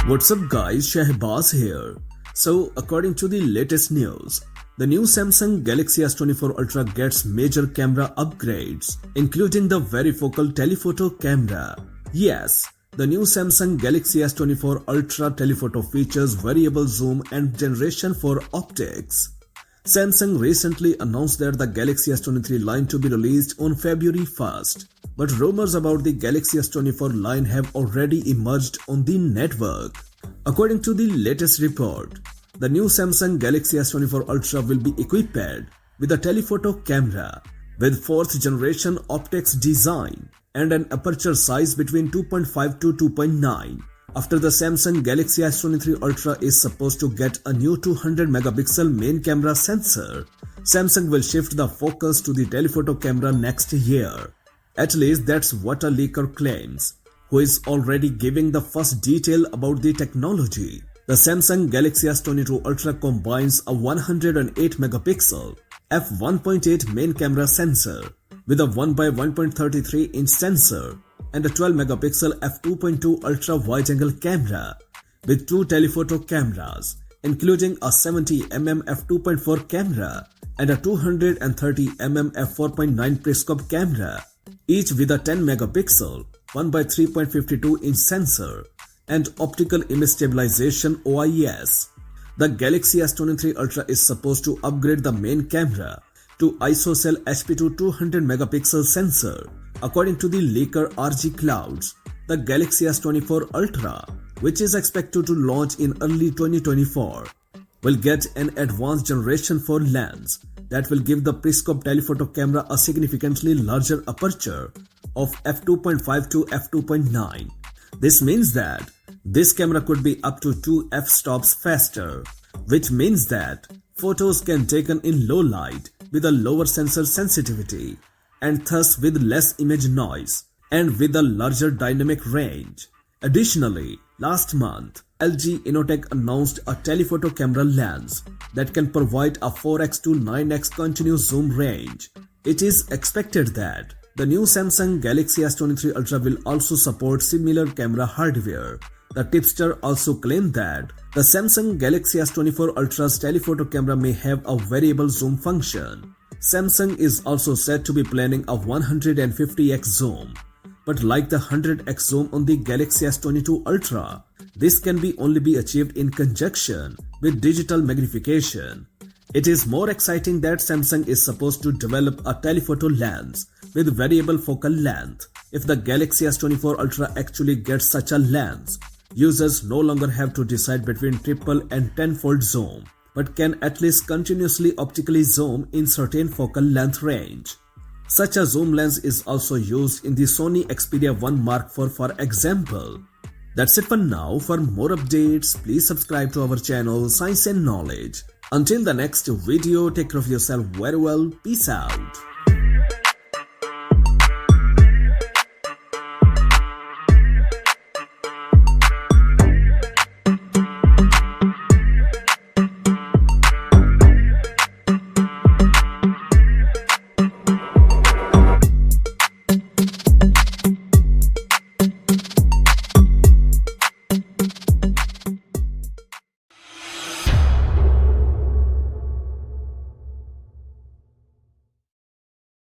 What's up guys, Shahbaz here. So according to the latest news, the new Samsung Galaxy S24 Ultra gets major camera upgrades, including the varifocal telephoto camera. Yes, the new Samsung Galaxy S24 Ultra telephoto features variable zoom and Generation 4 optics. Samsung recently announced that the Galaxy S23 line to be released on February 1st. But rumors about the Galaxy S24 line have already emerged on the network. According to the latest report, the new Samsung Galaxy S24 Ultra will be equipped with a telephoto camera with 4th generation optics design and an aperture size between 2.5 to 2.9. After the Samsung Galaxy S23 Ultra is supposed to get a new 200 megapixel main camera sensor, Samsung will shift the focus to the telephoto camera next year. At least that's what a leaker claims, who is already giving the first detail about the technology. The Samsung Galaxy S22 Ultra combines a 108 megapixel f1.8 main camera sensor with a 1x1.33 inch sensor and a 12 megapixel f2.2 ultra wide-angle camera with 2 telephoto cameras, including a 70mm f2.4 camera and a 230mm f4.9 periscope camera, each with a 10 megapixel 1x3.52 inch sensor and optical image stabilization (OIS). The Galaxy S23 Ultra is supposed to upgrade the main camera to ISOCELL HP2 200 megapixel sensor. According to the leaker RG Clouds, the Galaxy S24 Ultra, which is expected to launch in early 2024, will get an advanced Generation 4 lens that will give the periscope telephoto camera a significantly larger aperture of f2.5 to f2.9. This means that this camera could be up to 2 f-stops faster, which means that photos can be taken in low light with a lower sensor sensitivity and thus with less image noise and with a larger dynamic range. Additionally, last month, LG Innotek announced a telephoto camera lens that can provide a 4x to 9x continuous zoom range. It is expected that the new Samsung Galaxy S23 Ultra will also support similar camera hardware. The tipster also claimed that the Samsung Galaxy S24 Ultra's telephoto camera may have a variable zoom function. Samsung is also said to be planning a 150x zoom. But like the 100x zoom on the Galaxy S22 Ultra, this can only be achieved in conjunction with digital magnification. It is more exciting that Samsung is supposed to develop a telephoto lens with variable focal length. If the Galaxy S24 Ultra actually gets such a lens, users no longer have to decide between triple and tenfold zoom, but can at least continuously optically zoom in certain focal length range. Such a zoom lens is also used in the Sony Xperia 1 Mark IV for example. That's it for now. For more updates, please subscribe to our channel Science and Knowledge. Until the next video, take care of yourself very well. Peace out.